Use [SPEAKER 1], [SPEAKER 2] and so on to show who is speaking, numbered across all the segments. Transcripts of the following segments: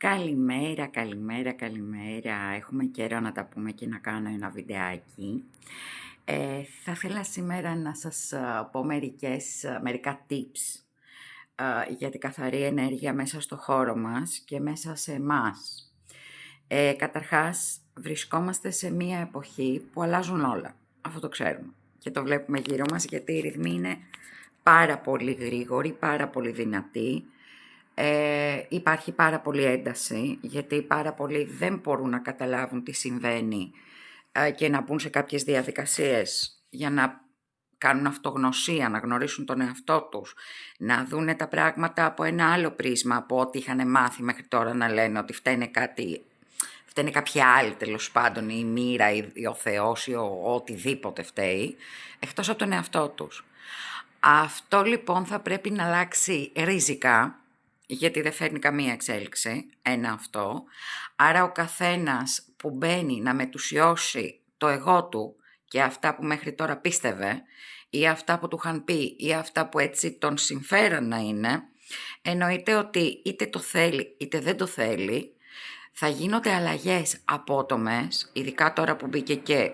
[SPEAKER 1] Καλημέρα, καλημέρα, καλημέρα. Έχουμε καιρό να τα πούμε και να κάνω ένα βιντεάκι. Θα ήθελα σήμερα να σας πω μερικά tips για την καθαρή ενέργεια μέσα στο χώρο μας και μέσα σε εμάς. Καταρχάς, βρισκόμαστε σε μία εποχή που αλλάζουν όλα. Αυτό το ξέρουμε και το βλέπουμε γύρω μας, γιατί οι ρυθμοί είναι πάρα πολύ γρήγοροι, πάρα πολύ δυνατοί. Υπάρχει πάρα πολύ ένταση, γιατί πάρα πολλοί δεν μπορούν να καταλάβουν τι συμβαίνει και να μπουν σε κάποιες διαδικασίες για να κάνουν αυτογνωσία, να γνωρίσουν τον εαυτό τους, να δούνε τα πράγματα από ένα άλλο πρίσμα από ό,τι είχαν μάθει μέχρι τώρα, να λένε ότι φταίνε κάποιοι άλλοι, τέλος πάντων, η μοίρα ή ο Θεός ή οτιδήποτε φταίει, εκτός από τον εαυτό τους. Αυτό λοιπόν θα πρέπει να αλλάξει ριζικά, γιατί δεν φέρνει καμία εξέλιξη, ένα αυτό. Άρα ο καθένας που μπαίνει να μετουσιώσει το εγώ του και αυτά που μέχρι τώρα πίστευε, ή αυτά που του είχαν πει, ή αυτά που έτσι τον συμφέραν να είναι, εννοείται ότι είτε το θέλει είτε δεν το θέλει, θα γίνονται αλλαγές απότομες, ειδικά τώρα που μπήκε και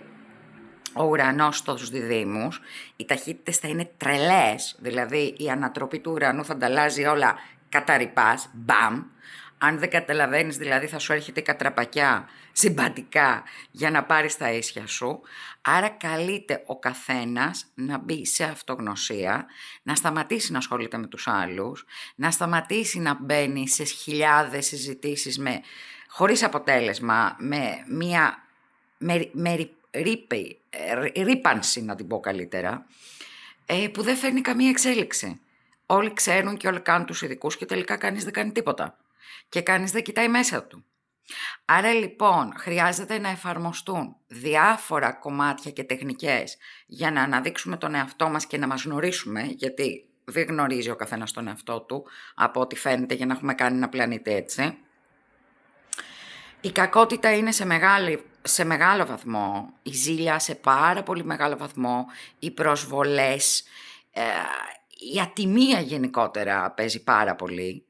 [SPEAKER 1] ο ουρανός στους διδύμους, οι ταχύτητες θα είναι τρελές, δηλαδή η ανατροπή του ουρανού θα ανταλλάζει όλα καταρρυπάς, μπαμ. Αν δεν καταλαβαίνεις, δηλαδή, θα σου έρχεται η κατραπακιά συμπαντικά για να πάρεις τα ίσια σου. Άρα καλείται ο καθένας να μπει σε αυτογνωσία, να σταματήσει να ασχολείται με τους άλλους, να σταματήσει να μπαίνει σε χιλιάδες συζητήσεις χωρίς αποτέλεσμα, με μία ρύπανση, να την πω καλύτερα, που δεν φέρνει καμία εξέλιξη. Όλοι ξέρουν και όλοι κάνουν τους ειδικούς και τελικά κανείς δεν κάνει τίποτα. Και κανείς δεν κοιτάει μέσα του. Άρα λοιπόν χρειάζεται να εφαρμοστούν διάφορα κομμάτια και τεχνικές για να αναδείξουμε τον εαυτό μας και να μας γνωρίσουμε, γιατί δεν γνωρίζει ο καθένας τον εαυτό του, από ό,τι φαίνεται, για να έχουμε κάνει ένα πλανήτη έτσι. Η κακότητα είναι σε μεγάλο βαθμό, η ζήλια σε πάρα πολύ μεγάλο βαθμό, οι προσβολές, η ατιμία γενικότερα παίζει πάρα πολύ,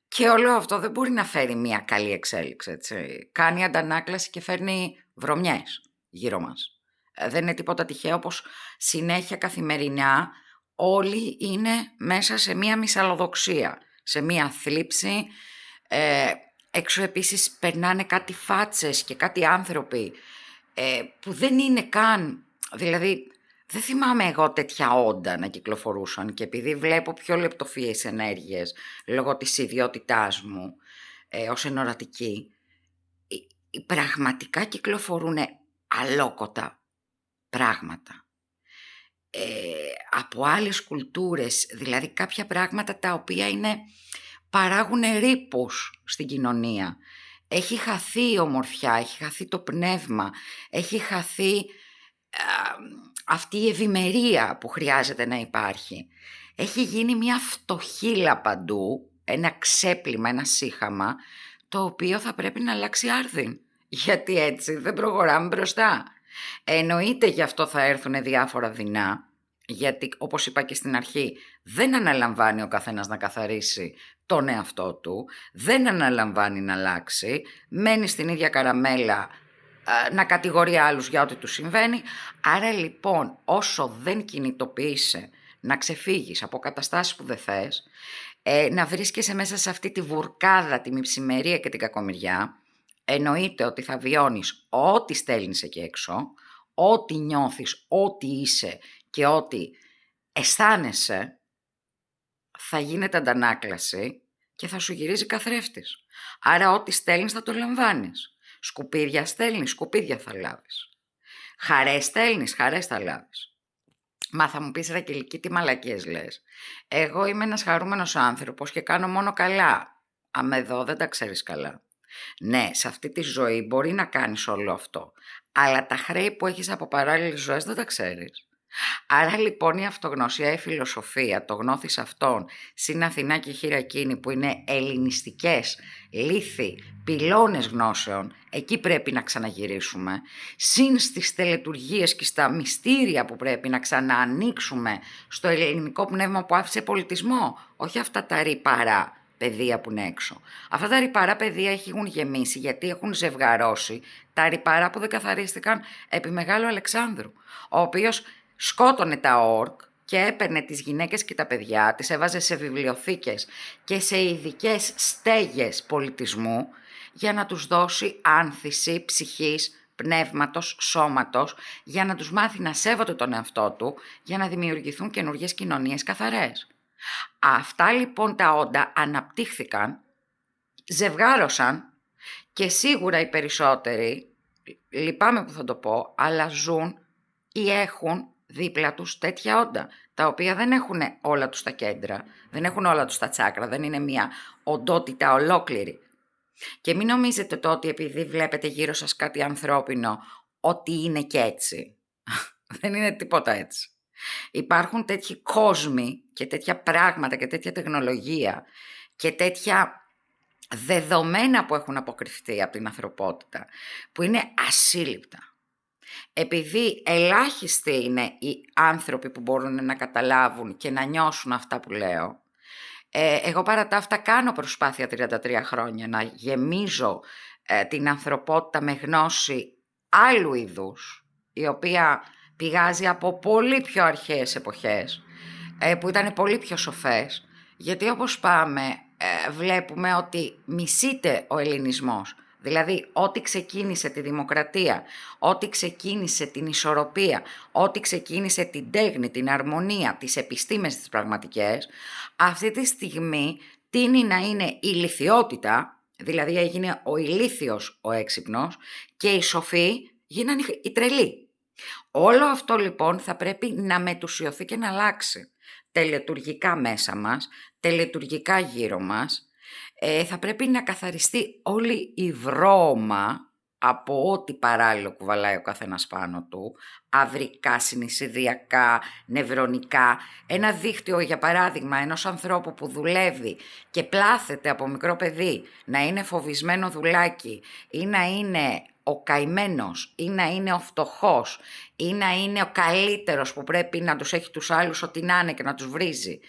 [SPEAKER 1] και όλο αυτό δεν μπορεί να φέρει μια καλή εξέλιξη, έτσι. Κάνει αντανάκλαση και φέρνει βρωμιές γύρω μας. Δεν είναι τίποτα τυχαίο πως συνέχεια καθημερινά όλοι είναι μέσα σε μια μυσαλλοδοξία, σε μια θλίψη. Έξω επίσης περνάνε κάτι φάτσες και κάτι άνθρωποι που δεν είναι καν, δηλαδή δεν θυμάμαι εγώ τέτοια όντα να κυκλοφορούσαν, και επειδή βλέπω πιο λεπτοφυείς ενέργειες λόγω της ιδιότητάς μου ως ενορατική, πραγματικά κυκλοφορούν αλόκοτα πράγματα από άλλες κουλτούρες, δηλαδή κάποια πράγματα τα οποία παράγουν ρήπους στην κοινωνία. Έχει χαθεί η ομορφιά, έχει χαθεί το πνεύμα, έχει χαθεί αυτή η ευημερία που χρειάζεται να υπάρχει. Έχει γίνει μια φτωχύλα παντού, ένα ξέπλυμα, ένα σύχαμα, το οποίο θα πρέπει να αλλάξει άρδιν, γιατί έτσι δεν προχωράμε μπροστά. Εννοείται γι' αυτό θα έρθουν διάφορα δεινά, γιατί όπως είπα και στην αρχή, δεν αναλαμβάνει ο καθένας να καθαρίσει τον εαυτό του, δεν αναλαμβάνει να αλλάξει, μένει στην ίδια καραμέλα να κατηγορεί άλλους για ό,τι του συμβαίνει. Άρα λοιπόν, όσο δεν κινητοποιείσαι να ξεφύγεις από καταστάσεις που δεν θες, να βρίσκεσαι μέσα σε αυτή τη βουρκάδα, τη μυψημερία και την κακομοιριά, εννοείται ότι θα βιώνεις ό,τι στέλνεις εκεί έξω, ό,τι νιώθεις, ό,τι είσαι και ό,τι αισθάνεσαι, θα γίνεται αντανάκλαση και θα σου γυρίζει καθρέφτης. Άρα ό,τι στέλνεις θα το λαμβάνεις. Σκουπίδια στέλνεις, σκουπίδια θα λάβεις. Χαρές στέλνεις, χαρές θα λάβεις. Μα θα μου πεις, Ρακελική, τι μαλακίες λες? Εγώ είμαι ένας χαρούμενος άνθρωπος και κάνω μόνο καλά. Άμα εδώ δεν τα ξέρεις καλά. Ναι, σε αυτή τη ζωή μπορεί να κάνεις όλο αυτό, αλλά τα χρέη που έχεις από παράλληλες ζωές δεν τα ξέρεις. Άρα λοιπόν η αυτογνωσία, η φιλοσοφία, το γνώθις αυτών, συν Αθηνά και Χειρακίνη, που είναι ελληνιστικές λύθοι, πυλώνες γνώσεων, εκεί πρέπει να ξαναγυρίσουμε, συν στις τελετουργίες και στα μυστήρια που πρέπει να ξαναανοίξουμε στο ελληνικό πνεύμα που άφησε πολιτισμό, όχι αυτά τα ρηπαρά παιδεία που είναι έξω. Αυτά τα ρυπαρά παιδεία έχουν γεμίσει γιατί έχουν ζευγαρώσει τα ρυπαρά που δεν καθαρίστηκαν επί Μεγάλου Αλεξάνδρου, ο οποίος σκότωνε τα όρκ και έπαιρνε τις γυναίκες και τα παιδιά, τις έβαζε σε βιβλιοθήκες και σε ειδικές στέγες πολιτισμού για να τους δώσει άνθηση ψυχής, πνεύματος, σώματος, για να τους μάθει να σέβονται τον εαυτό του, για να δημιουργηθούν καινούργιες κοινωνίες καθαρές. Αυτά λοιπόν τα όντα αναπτύχθηκαν, ζευγάρωσαν και σίγουρα οι περισσότεροι, λυπάμαι που θα το πω, αλλά ζουν ή έχουν δίπλα τους τέτοια όντα, τα οποία δεν έχουν όλα τους τα κέντρα, δεν έχουν όλα τους τα τσάκρα, δεν είναι μια οντότητα ολόκληρη. Και μην νομίζετε το ότι επειδή βλέπετε γύρω σας κάτι ανθρώπινο, ότι είναι και έτσι. Δεν είναι τίποτα έτσι. Υπάρχουν τέτοιοι κόσμοι και τέτοια πράγματα και τέτοια τεχνολογία και τέτοια δεδομένα που έχουν αποκρυφθεί από την ανθρωπότητα, που είναι ασύλληπτα. Επειδή ελάχιστοι είναι οι άνθρωποι που μπορούν να καταλάβουν και να νιώσουν αυτά που λέω, εγώ παρά τα αυτά κάνω προσπάθεια 33 χρόνια να γεμίζω την ανθρωπότητα με γνώση άλλου είδους, η οποία πηγάζει από πολύ πιο αρχαίες εποχές, που ήταν πολύ πιο σοφές, γιατί όπως πάμε βλέπουμε ότι μισείται ο ελληνισμός. Δηλαδή, ό,τι ξεκίνησε τη δημοκρατία, ό,τι ξεκίνησε την ισορροπία, ό,τι ξεκίνησε την τέχνη, την αρμονία, τις επιστήμες τις πραγματικές, αυτή τη στιγμή τείνει να είναι η ηλιθιότητα, δηλαδή έγινε ο ηλίθιος ο έξυπνος και οι σοφοί γίνανε οι τρελοί. Όλο αυτό λοιπόν θα πρέπει να μετουσιωθεί και να αλλάξει. Τελετουργικά μέσα μας, τελετουργικά γύρω μας, θα πρέπει να καθαριστεί όλη η βρώμα από ό,τι παράλληλο κουβαλάει ο καθένας πάνω του, αυρικά, συνεισιδιακά, νευρονικά. Ένα δίκτυο, για παράδειγμα, ενός ανθρώπου που δουλεύει και πλάθεται από μικρό παιδί να είναι φοβισμένο δουλάκι ή να είναι ο καημένος ή να είναι ο φτωχός ή να είναι ο καλύτερος που πρέπει να τους έχει τους άλλους ό,τι να είναι και να τους βρίζει.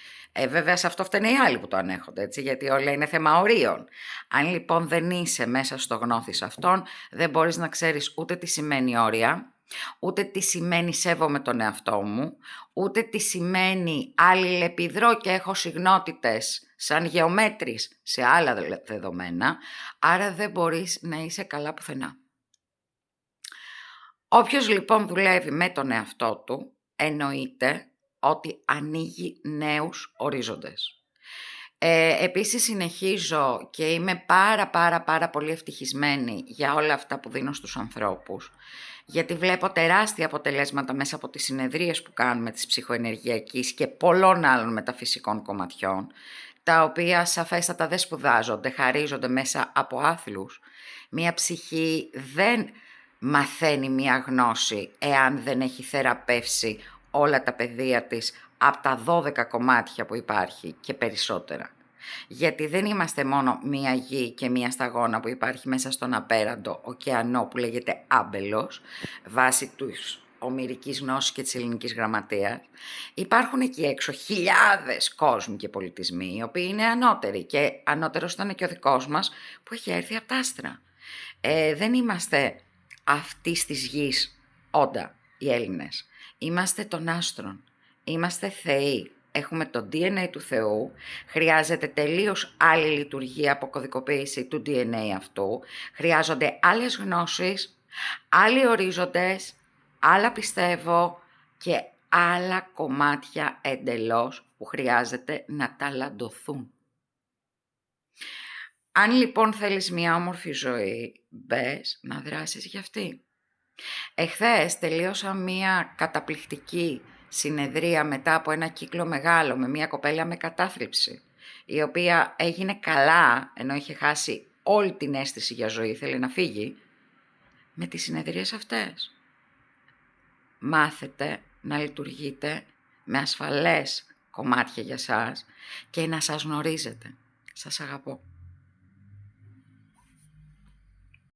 [SPEAKER 1] Βέβαια σε αυτό φταίνε οι άλλοι που το ανέχονται, έτσι, γιατί όλα είναι θέμα ορίων. Αν λοιπόν δεν είσαι μέσα στο γνώθις αυτόν, δεν μπορείς να ξέρεις ούτε τι σημαίνει όρια, ούτε τι σημαίνει σέβομαι τον εαυτό μου, ούτε τι σημαίνει αλληλεπιδρώ και έχω συγνότητες σαν γεωμέτρης σε άλλα δεδομένα, άρα δεν μπορείς να είσαι καλά πουθενά. Όποιος λοιπόν δουλεύει με τον εαυτό του, εννοείται ότι ανοίγει νέους ορίζοντες. Επίσης συνεχίζω και είμαι πάρα πολύ ευτυχισμένη για όλα αυτά που δίνω στους ανθρώπους, γιατί βλέπω τεράστια αποτελέσματα μέσα από τις συνεδρίες που κάνουμε της ψυχοενεργειακής και πολλών άλλων μεταφυσικών κομματιών, τα οποία σαφέστατα δεν σπουδάζονται, χαρίζονται μέσα από άθλους. Μία ψυχή δεν μαθαίνει μία γνώση εάν δεν έχει θεραπεύσει όλα τα πεδία της από τα 12 κομμάτια που υπάρχει και περισσότερα. Γιατί δεν είμαστε μόνο μία γη και μία σταγόνα που υπάρχει μέσα στον απέραντο ωκεανό που λέγεται άμπελος, βάσει της ομηρικής γνώσης και της ελληνικής γραμματείας. Υπάρχουν εκεί έξω χιλιάδες κόσμοι και πολιτισμοί, οι οποίοι είναι ανώτεροι και ανώτερος ήταν και ο δικός μας που έχει έρθει από τα άστρα. Δεν είμαστε αυτής της γης όντα οι Έλληνες. Είμαστε των άστρων. Είμαστε θεοί. Έχουμε το DNA του Θεού. Χρειάζεται τελείως άλλη λειτουργία από κωδικοποίηση του DNA αυτού. Χρειάζονται άλλες γνώσεις, άλλοι ορίζοντες, άλλα πιστεύω και άλλα κομμάτια εντελώς που χρειάζεται να ταλαντωθούν. Αν λοιπόν θέλεις μια όμορφη ζωή, μπες να δράσεις για αυτή. Εχθές τελείωσα μια καταπληκτική συνεδρία μετά από ένα κύκλο μεγάλο με μια κοπέλα με κατάθλιψη, η οποία έγινε καλά, ενώ είχε χάσει όλη την αίσθηση για ζωή, θέλει να φύγει, με τις συνεδρίες αυτές. Μάθετε να λειτουργείτε με ασφαλές κομμάτια για σας και να σας γνωρίζετε. Σας αγαπώ.